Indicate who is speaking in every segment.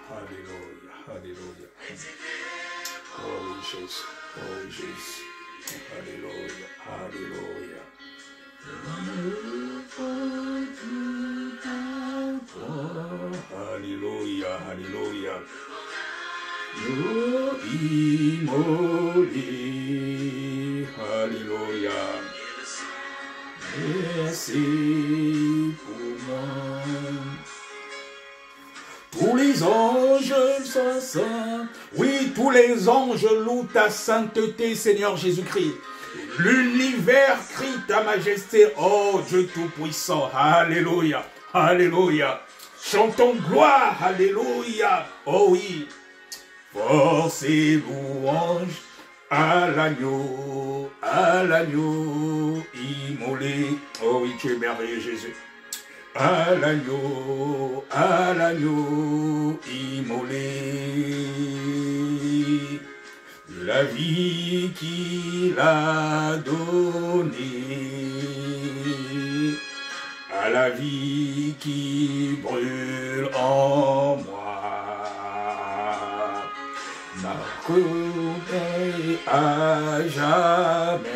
Speaker 1: Alléluia, alléluia. Oh oui, Jésus, oh oui, Jésus. Alléluia, alléluia. Alléluia, alléluia. Nous immolés, alléluia. Merci pour moi. Tous les anges sont saints. Oui, tous les anges louent ta sainteté, Seigneur Jésus-Christ. L'univers crie ta majesté, oh Dieu Tout-Puissant. Alléluia, alléluia. Chantons gloire, alléluia. Oh oui. Force et louange à l'agneau immolé. Oh oui, tu es merveilleux, Jésus. À l'agneau immolé. La vie qu'il a donnée, à la vie qui brûle en moi, m'a coupé à jamais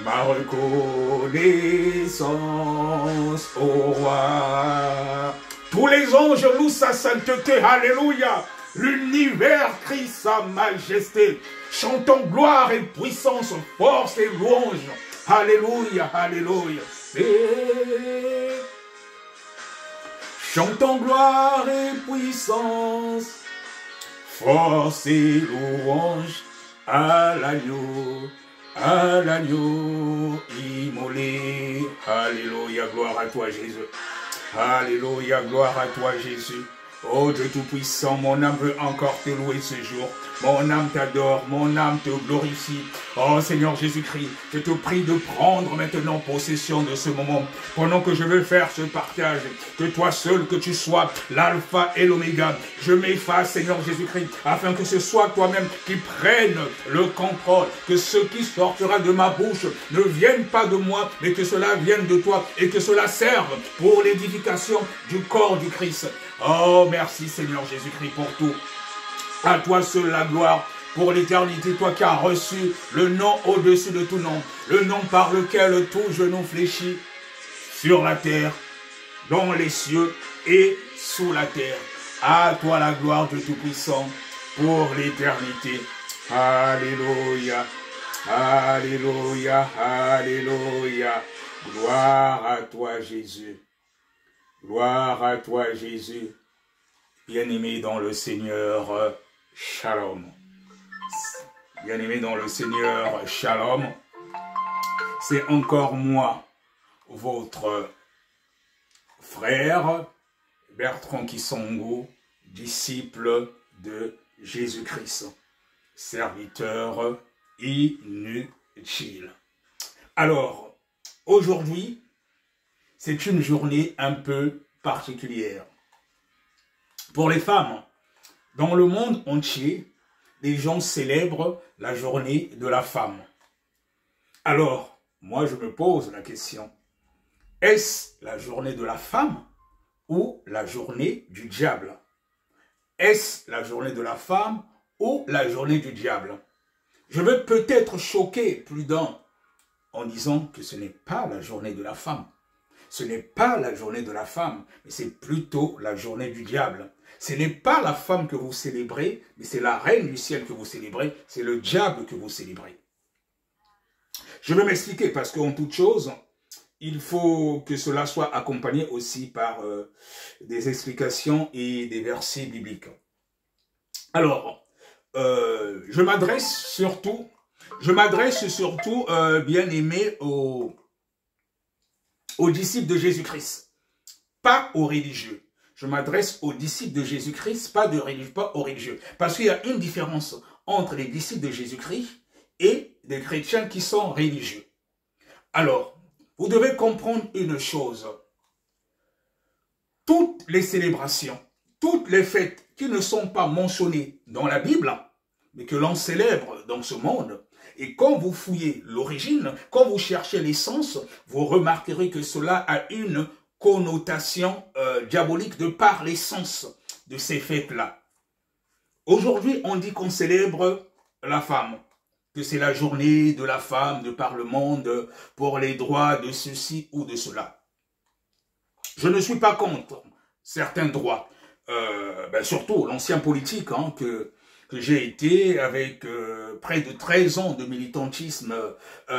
Speaker 1: ma reconnaissance au roi. Tous les anges louent sa sainteté, alléluia. L'univers crie sa majesté. Chantons gloire et puissance, force et louange. Alléluia, alléluia. Chantons gloire et puissance, force et louange à l'agneau immolé. Alléluia, gloire à toi Jésus. Alléluia, gloire à toi Jésus. Oh Dieu Tout-Puissant, mon âme veut encore te louer ce jour. Mon âme t'adore, mon âme te glorifie. Oh Seigneur Jésus-Christ, je te prie de prendre maintenant possession de ce moment. Pendant que je veux faire ce partage, que toi seul, que tu sois l'alpha et l'oméga. Je m'efface, Seigneur Jésus-Christ, afin que ce soit toi-même qui prenne le contrôle. Que ce qui sortira de ma bouche ne vienne pas de moi, mais que cela vienne de toi et que cela serve pour l'édification du corps du Christ. Oh, merci Seigneur Jésus-Christ pour tout. À toi seul la gloire pour l'éternité, toi qui as reçu le nom au-dessus de tout nom, le nom par lequel tout genou fléchit sur la terre, dans les cieux et sous la terre. À toi la gloire de Tout-Puissant pour l'éternité. Alléluia, alléluia, alléluia. Gloire à toi Jésus. Gloire à toi Jésus, bien-aimé dans le Seigneur, Shalom. Bien-aimé dans le Seigneur, Shalom. C'est encore moi, votre frère, Bertrand Kisongo, disciple de Jésus-Christ, serviteur inutile. Alors, aujourd'hui, c'est une journée un peu particulière. Pour les femmes, dans le monde entier, les gens célèbrent la journée de la femme. Alors, moi je me pose la question, est-ce la journée de la femme ou la journée du diable? Est-ce la journée de la femme ou la journée du diable? Je vais peut-être choquer plus d'un en disant que ce n'est pas la journée de la femme. Ce n'est pas la journée de la femme, mais c'est plutôt la journée du diable. Ce n'est pas la femme que vous célébrez, mais c'est la reine du ciel que vous célébrez, c'est le diable que vous célébrez. Je vais m'expliquer parce qu'en toute chose, il faut que cela soit accompagné aussi par des explications et des versets bibliques. Alors, je m'adresse surtout, bien aimé, aux disciples de Jésus-Christ, pas aux religieux. Je m'adresse aux disciples de Jésus-Christ, pas aux religieux. Parce qu'il y a une différence entre les disciples de Jésus-Christ et des chrétiens qui sont religieux. Alors, vous devez comprendre une chose. Toutes les célébrations, toutes les fêtes qui ne sont pas mentionnées dans la Bible, mais que l'on célèbre dans ce monde, et quand vous fouillez l'origine, quand vous cherchez l'essence, vous remarquerez que cela a une connotation diabolique de par l'essence de ces fêtes-là. Aujourd'hui, on dit qu'on célèbre la femme, que c'est la journée de la femme de par le monde pour les droits de ceci ou de cela. Je ne suis pas contre certains droits, surtout l'ancien politique que j'ai été avec près de 13 ans de militantisme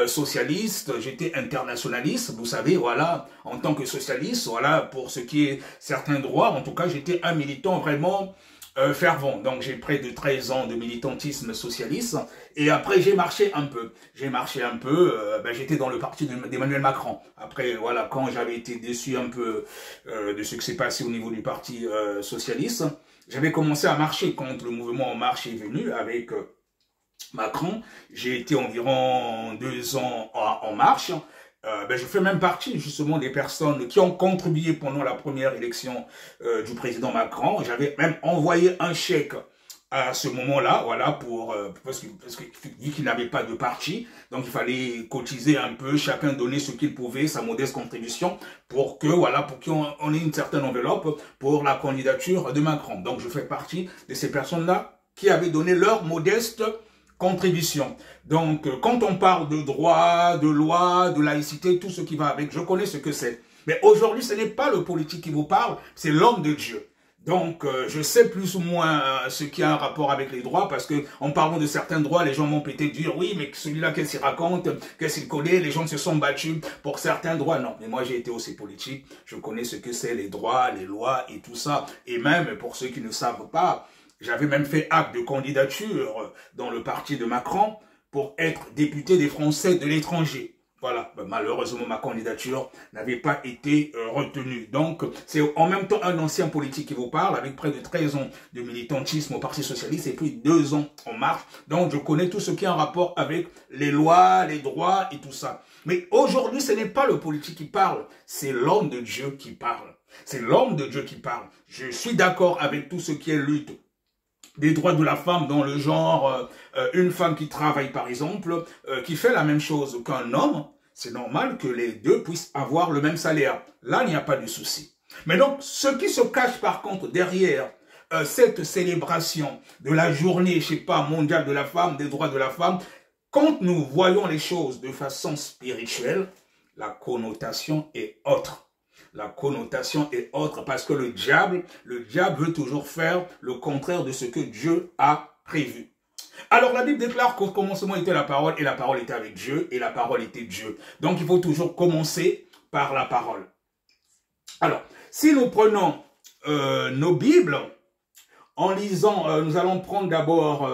Speaker 1: socialiste. J'étais internationaliste, vous savez, voilà, en tant que socialiste, voilà, pour ce qui est certains droits, en tout cas, j'étais un militant vraiment fervent. Donc, j'ai près de 13 ans de militantisme socialiste. Et après, j'ai marché un peu. J'étais dans le parti d'Emmanuel Macron. Après, voilà, quand j'avais été déçu un peu de ce qui s'est passé au niveau du parti socialiste, j'avais commencé à marcher contre le mouvement En Marche est venu avec Macron. J'ai été environ 2 ans en marche. Je fais même partie justement des personnes qui ont contribué pendant la première élection du président Macron. J'avais même envoyé un chèque à ce moment-là, voilà, parce que vu qu'il n'avait pas de parti, donc il fallait cotiser un peu, chacun donner ce qu'il pouvait, sa modeste contribution, pour que, voilà, pour qu'on ait une certaine enveloppe pour la candidature de Macron. Donc je fais partie de ces personnes-là qui avaient donné leur modeste contribution. Donc, quand on parle de droit, de loi, de laïcité, tout ce qui va avec, je connais ce que c'est. Mais aujourd'hui, ce n'est pas le politique qui vous parle, c'est l'homme de Dieu. Donc, je sais plus ou moins ce qui a un rapport avec les droits, parce que en parlant de certains droits, les gens m'ont peut-être dit, oui, mais celui-là, qu'est-ce qu'il raconte, qu'est-ce qu'il connaît, les gens se sont battus pour certains droits. Non, mais moi, j'ai été aussi politique, je connais ce que c'est les droits, les lois et tout ça. Et même, pour ceux qui ne savent pas, j'avais même fait acte de candidature dans le parti de Macron pour être député des Français de l'étranger. Voilà, malheureusement, ma candidature n'avait pas été retenue. Donc, c'est en même temps un ancien politique qui vous parle, avec près de 13 ans de militantisme au Parti Socialiste et puis 2 ans en marche. Donc, je connais tout ce qui est en rapport avec les lois, les droits et tout ça. Mais aujourd'hui, ce n'est pas le politique qui parle, c'est l'homme de Dieu qui parle. C'est l'homme de Dieu qui parle. Je suis d'accord avec tout ce qui est lutte des droits de la femme dans le genre, une femme qui travaille par exemple, qui fait la même chose qu'un homme, c'est normal que les deux puissent avoir le même salaire. Là, il n'y a pas de souci. Mais donc, ce qui se cache par contre derrière cette célébration de la journée, je sais pas, mondiale de la femme, des droits de la femme, quand nous voyons les choses de façon spirituelle, la connotation est autre. La connotation est autre parce que le diable veut toujours faire le contraire de ce que Dieu a prévu. Alors la Bible déclare qu'au commencement était la parole et la parole était avec Dieu et la parole était Dieu. Donc il faut toujours commencer par la parole. Alors, si nous prenons nos Bibles, en lisant, nous allons prendre d'abord...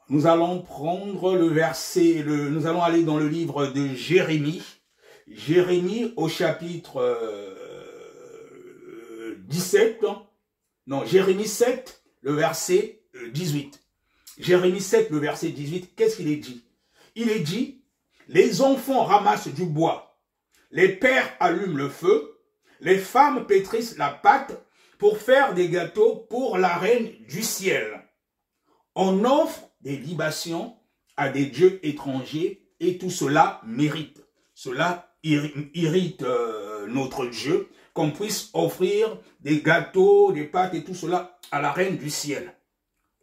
Speaker 1: nous allons prendre le verset, nous allons aller dans le livre de Jérémie. Jérémie au chapitre 17, non, Jérémie 7, le verset 18. Jérémie 7, le verset 18, qu'est-ce qu'il est dit? Il est dit, les enfants ramassent du bois, les pères allument le feu, les femmes pétrissent la pâte pour faire des gâteaux pour la reine du ciel. On offre des libations à des dieux étrangers et tout cela mérite. Cela irrite notre Dieu, qu'on puisse offrir des gâteaux, des pâtes et tout cela à la reine du ciel.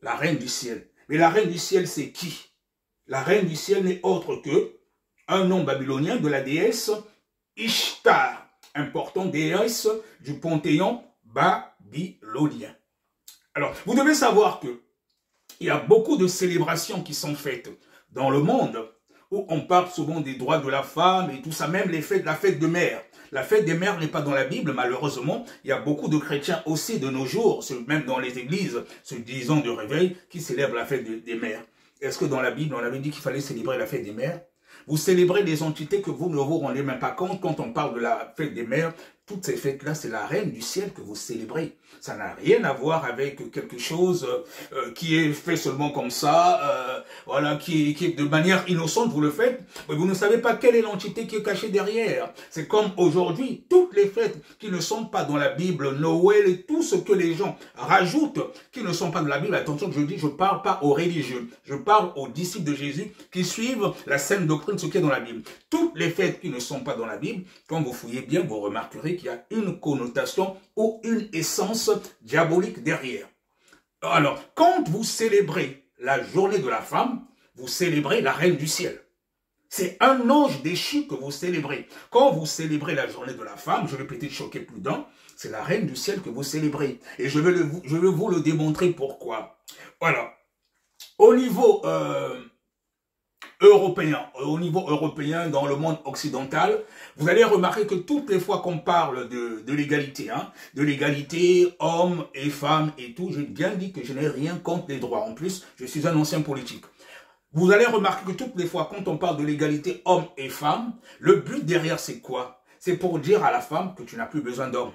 Speaker 1: La reine du ciel. Mais la reine du ciel, c'est qui? La reine du ciel n'est autre que un nom babylonien de la déesse Ishtar, importante déesse du panthéon babylonien. Alors, vous devez savoir que il y a beaucoup de célébrations qui sont faites dans le monde où on parle souvent des droits de la femme et tout ça, même les fêtes, la fête de mère. La fête des mères n'est pas dans la Bible, malheureusement. Il y a beaucoup de chrétiens aussi de nos jours, même dans les églises, ce 10 ans de réveil, qui célèbrent la fête des mères. Est-ce que dans la Bible, on avait dit qu'il fallait célébrer la fête des mères? Vous célébrez des entités que vous ne vous rendez même pas compte quand on parle de la fête des mères. toutes ces fêtes-là, c'est la reine du ciel que vous célébrez. Ça n'a rien à voir avec quelque chose qui est fait seulement comme ça, voilà, qui est de manière innocente, vous le faites, mais vous ne savez pas quelle est l'entité qui est cachée derrière. C'est comme aujourd'hui, toutes les fêtes qui ne sont pas dans la Bible, Noël et tout ce que les gens rajoutent qui ne sont pas dans la Bible, attention, je dis, je ne parle pas aux religieux, je parle aux disciples de Jésus qui suivent la saine doctrine, ce qui est dans la Bible. Toutes les fêtes qui ne sont pas dans la Bible, quand vous fouillez bien, vous remarquerez qu'il y a une connotation ou une essence diabolique derrière. Alors, quand vous célébrez la journée de la femme, vous célébrez la reine du ciel. C'est un ange déchu que vous célébrez. Quand vous célébrez la journée de la femme, je vais peut-être choquer plus d'un, c'est la reine du ciel que vous célébrez. Et je vais vous le démontrer pourquoi. Voilà. Au niveau européen, dans le monde occidental, vous allez remarquer que toutes les fois qu'on parle de l'égalité, de l'égalité hommes et femmes et tout, j'ai bien dit que je n'ai rien contre les droits. En plus, je suis un ancien politique. Vous allez remarquer que toutes les fois quand on parle de l'égalité hommes et femmes, le but derrière c'est quoi? C'est pour dire à la femme que tu n'as plus besoin d'hommes.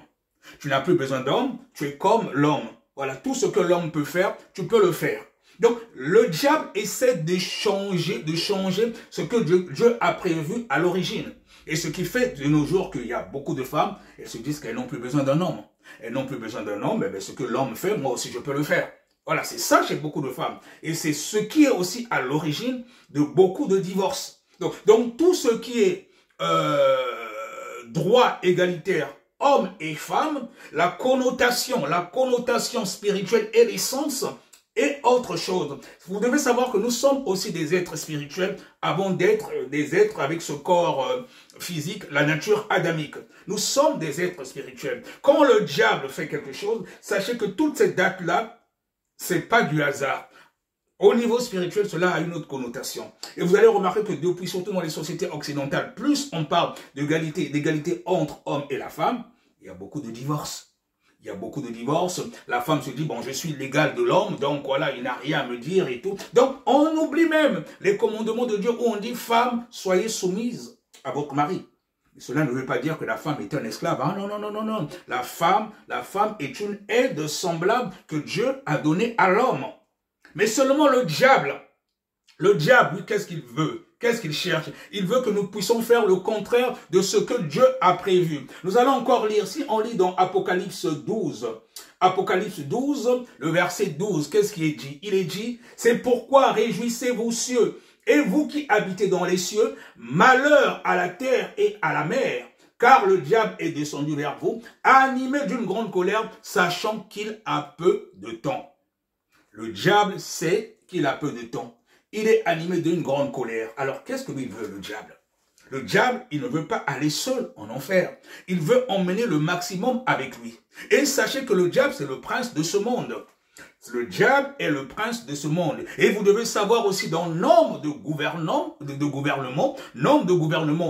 Speaker 1: Tu n'as plus besoin d'hommes, tu es comme l'homme. Voilà, tout ce que l'homme peut faire, tu peux le faire. Donc, le diable essaie de changer ce que Dieu a prévu à l'origine. Et ce qui fait de nos jours qu'il y a beaucoup de femmes, elles se disent qu'elles n'ont plus besoin d'un homme. Elles n'ont plus besoin d'un homme, mais ce que l'homme fait, moi aussi je peux le faire. Voilà, c'est ça chez beaucoup de femmes. Et c'est ce qui est aussi à l'origine de beaucoup de divorces. Donc tout ce qui est droit égalitaire, hommes et femmes, la connotation spirituelle et l'essence, et autre chose. Vous devez savoir que nous sommes aussi des êtres spirituels avant d'être des êtres avec ce corps physique, la nature adamique. Nous sommes des êtres spirituels. Quand le diable fait quelque chose, sachez que toutes ces dates-là, c'est pas du hasard. Au niveau spirituel, cela a une autre connotation. Et vous allez remarquer que depuis, surtout dans les sociétés occidentales, plus on parle d'égalité entre l'homme et la femme, il y a beaucoup de divorces. Il y a beaucoup de divorces. La femme se dit, bon, je suis l'égal de l'homme, donc voilà, il n'a rien à me dire et tout. Donc, on oublie même les commandements de Dieu où on dit, femme, soyez soumise à votre mari. Mais cela ne veut pas dire que la femme est un esclave. Ah, non, non, non, non, non. La femme est une aide semblable que Dieu a donnée à l'homme. Mais seulement le diable, lui, qu'est-ce qu'il veut? Qu'est-ce qu'il cherche? Il veut que nous puissions faire le contraire de ce que Dieu a prévu. Nous allons encore lire, si on lit dans Apocalypse 12, Apocalypse 12, le verset 12, qu'est-ce qui est dit? Il est dit, c'est pourquoi réjouissez-vous cieux, et vous qui habitez dans les cieux, malheur à la terre et à la mer, car le diable est descendu vers vous, animé d'une grande colère, sachant qu'il a peu de temps. Le diable sait qu'il a peu de temps. Il est animé d'une grande colère. Alors, qu'est-ce que lui veut, le diable? Le diable, il ne veut pas aller seul en enfer. Il veut emmener le maximum avec lui. Et sachez que le diable, c'est le prince de ce monde. Le diable est le prince de ce monde. Et vous devez savoir aussi, dans nombre de gouvernements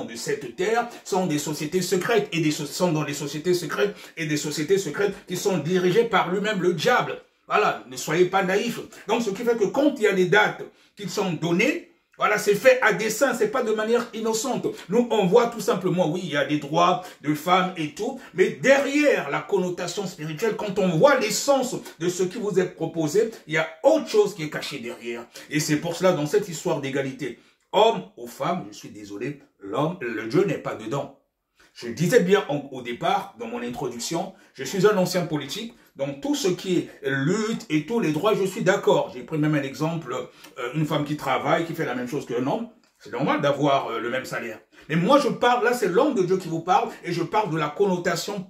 Speaker 1: de cette terre sont des sociétés secrètes. Et sont dans des sociétés secrètes et des sociétés secrètes qui sont dirigées par lui-même, le diable. Voilà, ne soyez pas naïfs. Donc, ce qui fait que quand il y a des dates qui sont données, voilà, c'est fait à dessein, c'est pas de manière innocente. Nous, on voit tout simplement, oui, il y a des droits de femmes et tout, mais derrière la connotation spirituelle, quand on voit l'essence de ce qui vous est proposé, il y a autre chose qui est cachée derrière. Et c'est pour cela, dans cette histoire d'égalité, homme ou femme, je suis désolé, le Dieu n'est pas dedans. Je disais bien au départ, dans mon introduction, je suis un ancien politique, donc tout ce qui est lutte et tous les droits, je suis d'accord. J'ai pris même un exemple, une femme qui travaille, qui fait la même chose qu'un homme, c'est normal d'avoir le même salaire. Mais moi je parle, là c'est l'homme de Dieu qui vous parle, et je parle de la connotation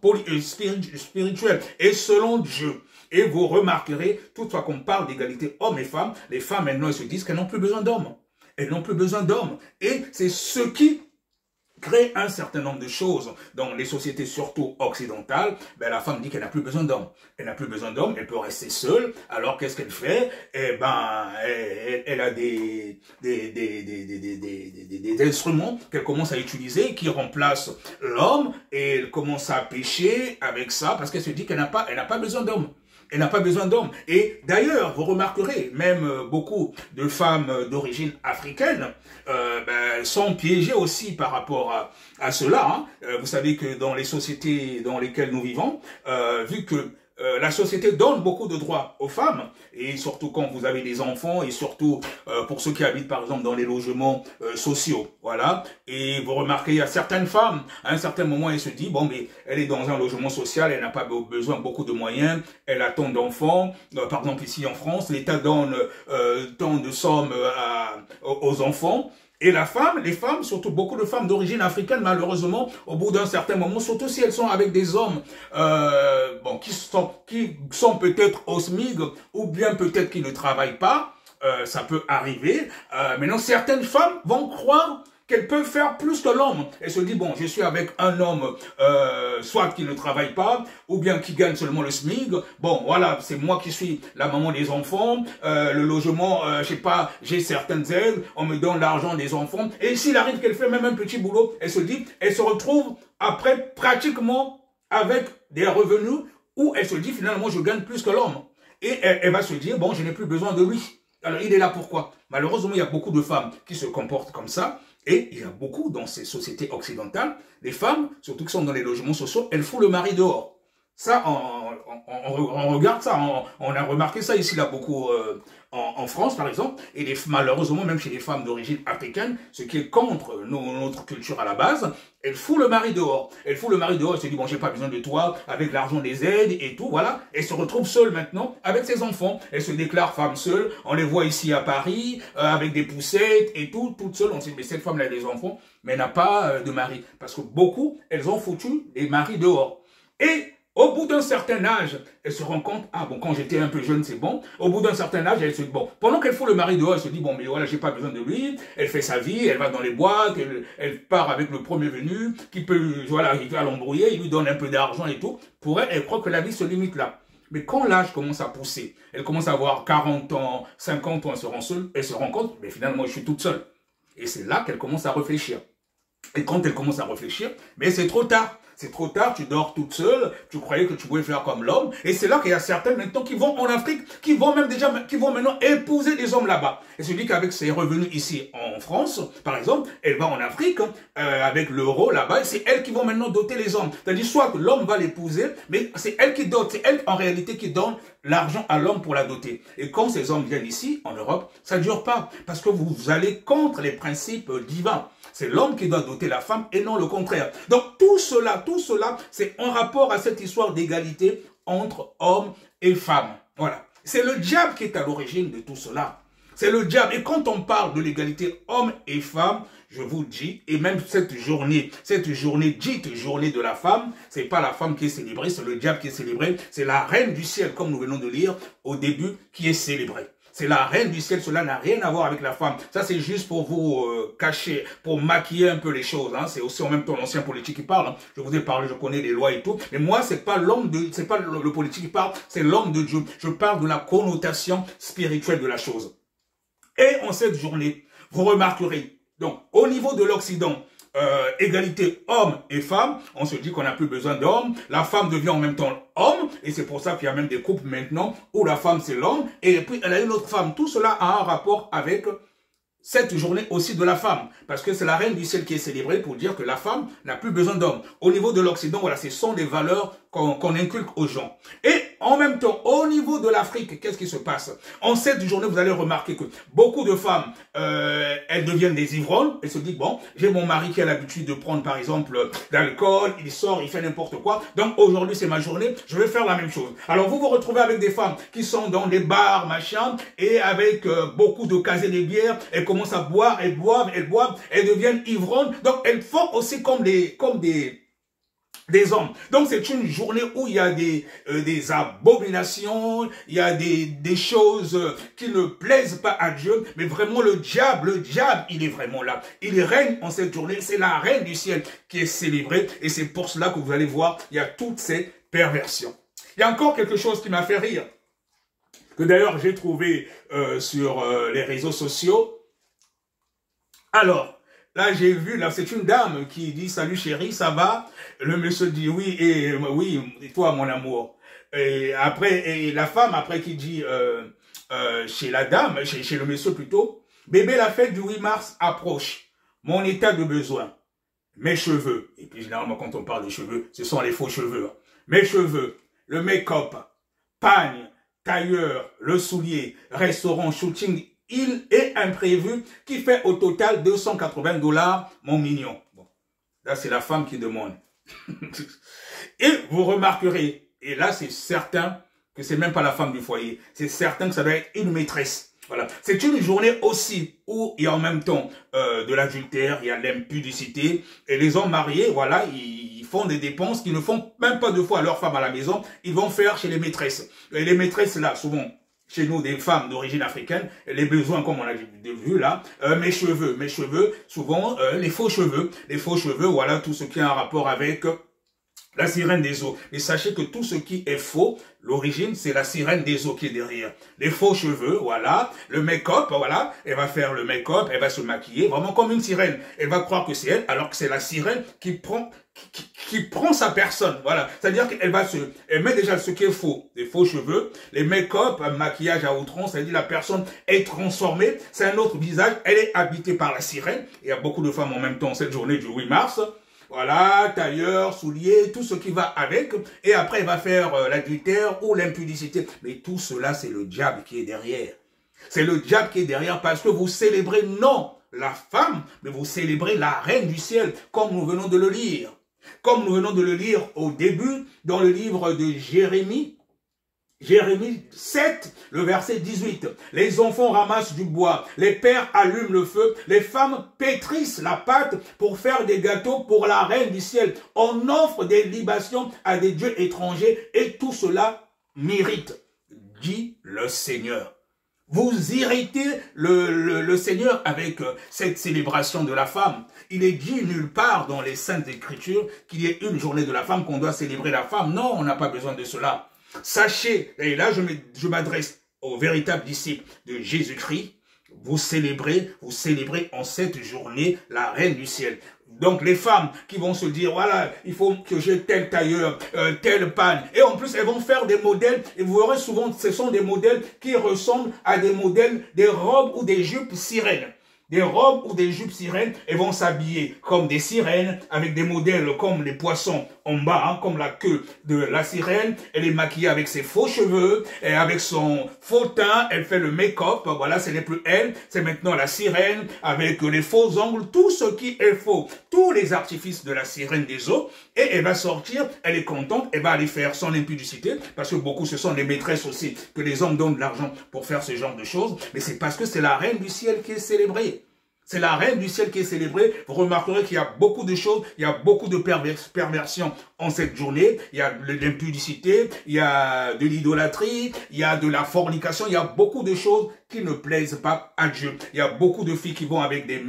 Speaker 1: spirituelle, et selon Dieu. Et vous remarquerez, toutefois qu'on parle d'égalité hommes et femmes, les femmes maintenant elles se disent qu'elles n'ont plus besoin d'hommes. Elles n'ont plus besoin d'hommes. Et c'est ce qui crée un certain nombre de choses dans les sociétés, surtout occidentales. Ben, la femme dit qu'elle n'a plus besoin d'hommes. Elle n'a plus besoin d'hommes, elle peut rester seule. Alors, qu'est-ce qu'elle fait? Eh ben, elle a des instruments qu'elle commence à utiliser qui remplacent l'homme, et elle commence à pécher avec ça parce qu'elle se dit qu'elle n'a pas besoin d'hommes. Elle n'a pas besoin d'hommes. Et d'ailleurs, vous remarquerez, même beaucoup de femmes d'origine africaine sont piégées aussi par rapport à cela. Hein. Vous savez que dans les sociétés dans lesquelles nous vivons, vu que la société donne beaucoup de droits aux femmes, et surtout quand vous avez des enfants, et surtout pour ceux qui habitent par exemple dans les logements sociaux, voilà. Et vous remarquez, il y a certaines femmes, à un certain moment, elles se disent, bon, mais elle est dans un logement social, elle n'a pas besoin de beaucoup de moyens, elle a tant d'enfants, par exemple ici en France, l'État donne tant de sommes aux enfants. Et la femme, les femmes, surtout beaucoup de femmes d'origine africaine, malheureusement, au bout d'un certain moment, surtout si elles sont avec des hommes bon, qui sont peut-être au SMIC ou bien peut-être qui ne travaillent pas, ça peut arriver. Maintenant, certaines femmes vont croire qu'elles peuvent faire plus que l'homme. Elle se dit, bon, je suis avec un homme, soit qui ne travaille pas, ou bien qui gagne seulement le SMIC. Bon, voilà, c'est moi qui suis la maman des enfants. Le logement, je sais pas, j'ai certaines aides, on me donne l'argent des enfants. Et s'il arrive qu'elle fait même un petit boulot, elle se dit, elle se retrouve après pratiquement avec des revenus où elle se dit, finalement, je gagne plus que l'homme. Et elle va se dire, bon, je n'ai plus besoin de lui. Alors, il est là pourquoi? Malheureusement, il y a beaucoup de femmes qui se comportent comme ça. Et il y a beaucoup dans ces sociétés occidentales, les femmes, surtout qui sont dans les logements sociaux, elles foutent le mari dehors. Ça, on regarde ça, on a remarqué ça ici, là, beaucoup en France, par exemple, et malheureusement, même chez les femmes d'origine africaine, ce qui est contre notre culture à la base, elles foutent le mari dehors. Elles foutent le mari dehors, elles se disent, bon, j'ai pas besoin de toi, avec l'argent des aides et tout, voilà. Elles se retrouvent seules maintenant avec ses enfants. Elles se déclarent femmes seules. On les voit ici à Paris, avec des poussettes et tout, toutes seules. On se dit, mais cette femme-là a des enfants, mais elle n'a pas de mari. Parce que beaucoup, elles ont foutu les maris dehors. Et au bout d'un certain âge, elle se rend compte, ah bon, quand j'étais un peu jeune, c'est bon. Au bout d'un certain âge, elle se dit, bon, pendant qu'elle fout le mari dehors, elle se dit, bon, mais voilà, j'ai pas besoin de lui. Elle fait sa vie, elle va dans les boîtes, elle part avec le premier venu, qui peut, voilà, il va l'embrouiller, il lui donne un peu d'argent et tout. Pour elle, elle croit que la vie se limite là. Mais quand l'âge commence à pousser, elle commence à avoir 40 ans, 50 ans, elle se rend compte, mais finalement, je suis toute seule. Et c'est là qu'elle commence à réfléchir. Et quand elle commence à réfléchir, mais c'est trop tard. C'est trop tard, tu dors toute seule, tu croyais que tu pouvais faire comme l'homme. Et c'est là qu'il y a certaines maintenant qui vont en Afrique, qui vont maintenant épouser des hommes là-bas. Et se dit qu'avec ses revenus ici en France, par exemple, elle va en Afrique, avec l'euro là-bas, c'est elle qui vont maintenant doter les hommes. C'est-à-dire soit que l'homme va l'épouser, mais c'est elle qui dote, c'est elle en réalité qui donne l'argent à l'homme pour la doter. Et quand ces hommes viennent ici, en Europe, ça ne dure pas, parce que vous allez contre les principes divins. C'est l'homme qui doit doter la femme et non le contraire. Donc tout cela, c'est en rapport à cette histoire d'égalité entre hommes et femmes. Voilà. C'est le diable qui est à l'origine de tout cela. C'est le diable. Et quand on parle de l'égalité hommes et femmes, je vous dis, et même cette journée dite journée de la femme, c'est pas la femme qui est célébrée, c'est le diable qui est célébré. C'est la reine du ciel, comme nous venons de lire au début, qui est célébrée. C'est la reine du ciel, cela n'a rien à voir avec la femme. Ça, c'est juste pour vous cacher, pour maquiller un peu les choses. Hein. C'est aussi en même temps l'ancien politique qui parle. Hein. Je vous ai parlé, je connais les lois et tout. Mais moi, c'est pas le politique qui parle, c'est l'homme de Dieu. Je parle de la connotation spirituelle de la chose. Et en cette journée, vous remarquerez, donc, au niveau de l'Occident, égalité homme et femme, on se dit qu'on n'a plus besoin d'hommes, la femme devient en même temps homme, et c'est pour ça qu'il y a même des couples maintenant où la femme c'est l'homme, et puis elle a une autre femme. Tout cela a un rapport avec cette journée aussi de la femme, parce que c'est la reine du ciel qui est célébrée pour dire que la femme n'a plus besoin d'hommes. Au niveau de l'Occident, voilà, ce sont des valeurs qu'on inculque aux gens. Et en même temps, au niveau de l'Afrique, qu'est-ce qui se passe? En cette journée, vous allez remarquer que beaucoup de femmes, elles deviennent des ivrognes. Elles se disent, bon, j'ai mon mari qui a l'habitude de prendre, par exemple, d'alcool, il sort, il fait n'importe quoi. Donc aujourd'hui, c'est ma journée, je vais faire la même chose. Alors vous vous retrouvez avec des femmes qui sont dans des bars, machin, et avec beaucoup de casés de bière, elles commencent à boire, elles boivent, elles deviennent ivrognes. Donc elles font aussi comme des hommes. Donc c'est une journée où il y a des abominations, il y a des choses qui ne plaisent pas à Dieu, mais vraiment le diable, il est vraiment là. Il règne en cette journée, c'est la reine du ciel qui est célébrée, et c'est pour cela que vous allez voir, il y a toutes ces perversions. Il y a encore quelque chose qui m'a fait rire, que d'ailleurs j'ai trouvé sur les réseaux sociaux. Alors, là, j'ai vu, là, c'est une dame qui dit « Salut chérie, ça va ?» Le monsieur dit « Oui, et toi, mon amour, Et après, et la femme, après qui dit chez la dame, chez le monsieur plutôt, bébé, la fête du 8 mars approche. Mon état de besoin, mes cheveux, et puis généralement quand on parle de cheveux, ce sont les faux cheveux. Hein. Mes cheveux, le make-up, pagne, tailleur, le soulier, restaurant, shooting, il est imprévu qui fait au total $280, mon mignon. Bon, là c'est la femme qui demande. Et vous remarquerez, et là c'est certain que c'est même pas la femme du foyer, c'est certain que ça doit être une maîtresse. Voilà, c'est une journée aussi où il y a en même temps de l'adultère, il y a l'impudicité, et les hommes mariés, voilà, ils font des dépenses qu'ils ne font même pas deux fois à leur femme à la maison, ils vont faire chez les maîtresses. Et les maîtresses là, souvent, chez nous, des femmes d'origine africaine, les besoins, comme on l'a vu là, mes cheveux, souvent les faux cheveux, voilà, tout ce qui a un rapport avec la sirène des eaux. Et sachez que tout ce qui est faux, l'origine, c'est la sirène des eaux qui est derrière. Les faux cheveux, voilà. Le make-up, voilà. Elle va faire le make-up, elle va se maquiller, vraiment comme une sirène. Elle va croire que c'est elle, alors que c'est la sirène qui prend sa personne, voilà. C'est-à-dire qu'elle elle met déjà ce qui est faux, les faux cheveux, les make-up, maquillage à outrance, c'est-à-dire la personne est transformée, c'est un autre visage, elle est habitée par la sirène. Il y a beaucoup de femmes en même temps cette journée du 8 mars. Voilà, tailleur, soulier, tout ce qui va avec. Et après, il va faire l'adultère ou l'impudicité. Mais tout cela, c'est le diable qui est derrière. C'est le diable qui est derrière parce que vous célébrez non la femme, mais vous célébrez la reine du ciel, comme nous venons de le lire. Comme nous venons de le lire au début, dans le livre de Jérémie. Jérémie 7, le verset 18. Les enfants ramassent du bois, les pères allument le feu, les femmes pétrissent la pâte pour faire des gâteaux pour la reine du ciel. On offre des libations à des dieux étrangers et tout cela mérite, dit le Seigneur. Vous irritez le Seigneur avec cette célébration de la femme. Il est dit nulle part dans les Saintes Écritures qu'il y ait une journée de la femme qu'on doit célébrer la femme. Non, on n'a pas besoin de cela. Sachez, et là je m'adresse aux véritables disciples de Jésus-Christ, vous célébrez en cette journée la reine du ciel. Donc les femmes qui vont se dire, voilà, il faut que j'ai tel tailleur, telle panne. Et en plus, elles vont faire des modèles, et vous verrez souvent, ce sont des modèles qui ressemblent à des modèles, des robes ou des jupes sirènes. Des robes ou des jupes sirènes, elles vont s'habiller comme des sirènes, avec des modèles comme les poissons en bas, hein, comme la queue de la sirène. Elle est maquillée avec ses faux cheveux, et avec son faux teint, elle fait le make-up. Voilà, ce n'est plus elle, c'est maintenant la sirène, avec les faux ongles, tout ce qui est faux, tous les artifices de la sirène des eaux. Et elle va sortir, elle est contente, elle va aller faire son impudicité, parce que beaucoup, ce sont des maîtresses aussi, que les hommes donnent de l'argent pour faire ce genre de choses. Mais c'est parce que c'est la reine du ciel qui est célébrée. C'est la reine du ciel qui est célébrée. Vous remarquerez qu'il y a beaucoup de choses, il y a beaucoup de perversions en cette journée. Il y a de l'impudicité, il y a de l'idolâtrie, il y a de la fornication, il y a beaucoup de choses qui ne plaisent pas à Dieu. Il y a beaucoup de filles qui vont avec des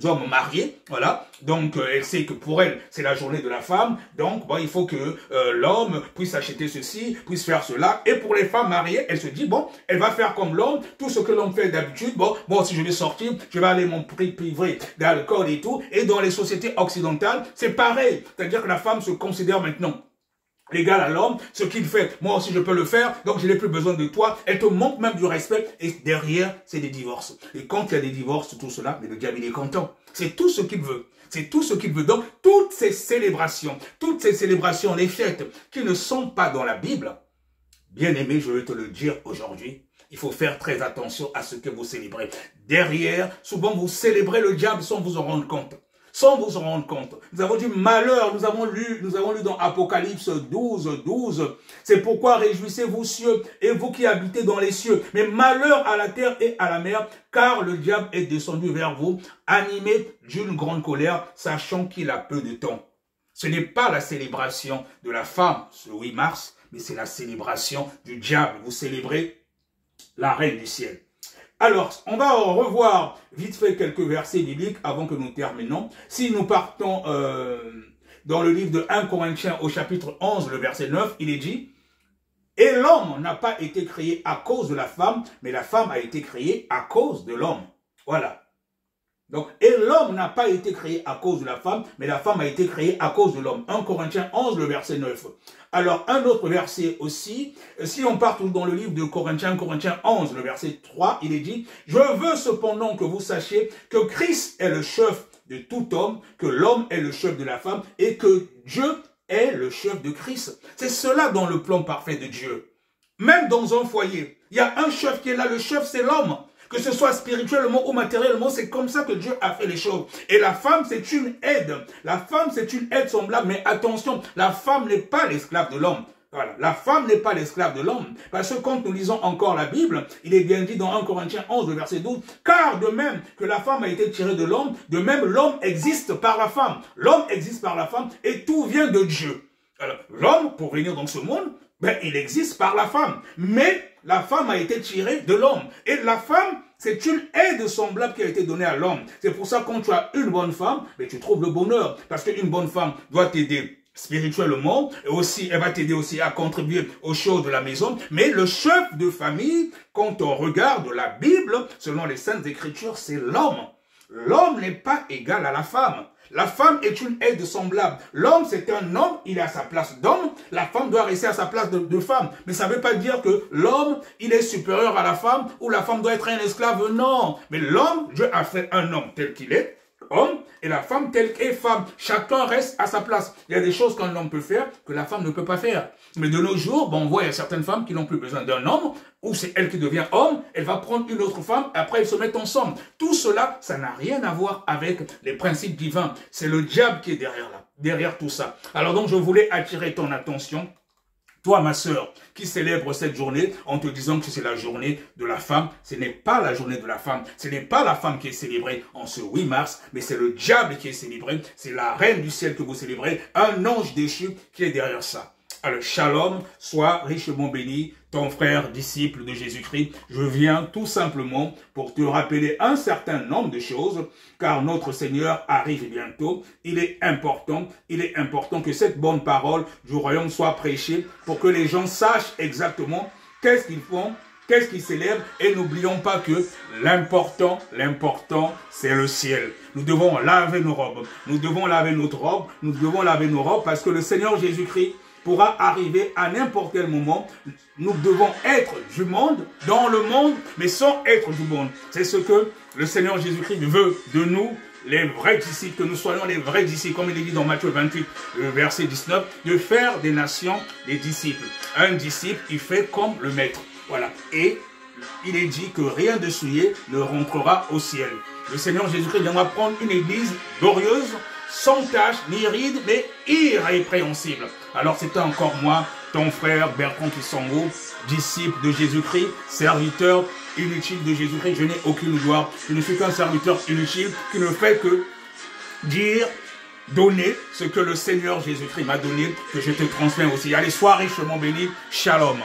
Speaker 1: hommes mariés, voilà. Donc, elle sait que pour elle, c'est la journée de la femme. Donc, bon, il faut que l'homme puisse acheter ceci, puisse faire cela. Et pour les femmes mariées, elle se dit, bon, elle va faire comme l'homme, tout ce que l'homme fait d'habitude. Bon, si je vais sortir, je vais aller mon prix privé d'alcool et tout. Et dans les sociétés occidentales, c'est pareil. C'est-à-dire que la femme se considère maintenant l'égal à l'homme, ce qu'il fait, moi aussi je peux le faire, donc je n'ai plus besoin de toi. Elle te manque même du respect et derrière, c'est des divorces. Et quand il y a des divorces, tout cela, mais le diable il est content. C'est tout ce qu'il veut. C'est tout ce qu'il veut. Donc, toutes ces célébrations, les fêtes qui ne sont pas dans la Bible, bien aimé, je vais te le dire aujourd'hui, il faut faire très attention à ce que vous célébrez. Derrière, souvent vous célébrez le diable sans vous en rendre compte. Sans vous en rendre compte. Nous avons du malheur, nous avons lu dans Apocalypse 12, 12. C'est pourquoi réjouissez-vous cieux et vous qui habitez dans les cieux. Mais malheur à la terre et à la mer, car le diable est descendu vers vous, animé d'une grande colère, sachant qu'il a peu de temps. Ce n'est pas la célébration de la femme, le 8 mars, mais c'est la célébration du diable. Vous célébrez la reine du ciel. Alors, on va revoir vite fait quelques versets bibliques avant que nous terminons. Si nous partons dans le livre de 1 Corinthiens au chapitre 11, le verset 9, il est dit « Et l'homme n'a pas été créé à cause de la femme, mais la femme a été créée à cause de l'homme. » Voilà. Donc, et l'homme n'a pas été créé à cause de la femme, mais la femme a été créée à cause de l'homme. 1 Corinthiens 11, le verset 9. Alors, un autre verset aussi, si on part dans le livre de Corinthiens 11, le verset 3, il est dit, « Je veux cependant que vous sachiez que Christ est le chef de tout homme, que l'homme est le chef de la femme, et que Dieu est le chef de Christ. » C'est cela dans le plan parfait de Dieu. Même dans un foyer, il y a un chef qui est là, le chef c'est l'homme. Que ce soit spirituellement ou matériellement, c'est comme ça que Dieu a fait les choses. Et la femme, c'est une aide. La femme, c'est une aide semblable. Mais attention, la femme n'est pas l'esclave de l'homme. Voilà. La femme n'est pas l'esclave de l'homme. Parce que quand nous lisons encore la Bible, il est bien dit dans 1 Corinthiens 11, le verset 12, « Car de même que la femme a été tirée de l'homme, de même l'homme existe par la femme. L'homme existe par la femme et tout vient de Dieu. » Alors, l'homme, pour venir dans ce monde, ben, il existe par la femme. Mais la femme a été tirée de l'homme. Et la femme, c'est une aide semblable qui a été donnée à l'homme. C'est pour ça que quand tu as une bonne femme, ben, tu trouves le bonheur. Parce qu'une bonne femme doit t'aider spirituellement, et aussi, elle va t'aider aussi à contribuer aux choses de la maison. Mais le chef de famille, quand on regarde la Bible, selon les Saintes Écritures, c'est l'homme. L'homme n'est pas égal à la femme. La femme est une aide semblable. L'homme, c'est un homme, il est à sa place d'homme. La femme doit rester à sa place de femme. Mais ça ne veut pas dire que l'homme, il est supérieur à la femme ou la femme doit être un esclave. Non. Mais l'homme, Dieu a fait un homme tel qu'il est, homme, et la femme telle qu'elle est femme. Chacun reste à sa place. Il y a des choses qu'un homme peut faire que la femme ne peut pas faire. Mais de nos jours, bon, on voit, il y a certaines femmes qui n'ont plus besoin d'un homme, ou c'est elle qui devient homme, elle va prendre une autre femme, après ils se mettent ensemble. Tout cela, ça n'a rien à voir avec les principes divins. C'est le diable qui est derrière tout ça. Alors donc, je voulais attirer ton attention, toi, ma sœur, qui célèbre cette journée en te disant que c'est la journée de la femme. Ce n'est pas la journée de la femme. Ce n'est pas la femme qui est célébrée en ce 8 mars, mais c'est le diable qui est célébré. C'est la reine du ciel que vous célébrez, un ange déchu qui est derrière ça. Alors, shalom, sois richement béni, ton frère, disciple de Jésus-Christ. Je viens tout simplement pour te rappeler un certain nombre de choses, car notre Seigneur arrive bientôt. Il est important que cette bonne parole du royaume soit prêchée pour que les gens sachent exactement qu'est-ce qu'ils font, qu'est-ce qu'ils célèbrent, et n'oublions pas que l'important, c'est le ciel. Nous devons laver nos robes, nous devons laver notre robe, nous devons laver nos robes, parce que le Seigneur Jésus-Christ pourra arriver à n'importe quel moment. Nous devons être du monde, dans le monde, mais sans être du monde. C'est ce que le Seigneur Jésus-Christ veut de nous, les vrais disciples, que nous soyons les vrais disciples, comme il est dit dans Matthieu 28, verset 19, de faire des nations des disciples. Un disciple, il fait comme le maître. Voilà. Et il est dit que rien de souillé ne rentrera au ciel. Le Seigneur Jésus-Christ viendra prendre une église glorieuse, sans tache, ni ride, mais irrépréhensible. Alors c'était encore moi, ton frère Bertrand Kisongo, disciple de Jésus-Christ, serviteur inutile de Jésus-Christ. Je n'ai aucune gloire, je ne suis qu'un serviteur inutile qui ne fait que dire, donner ce que le Seigneur Jésus-Christ m'a donné, que je te transmets aussi. Allez, sois richement béni, shalom.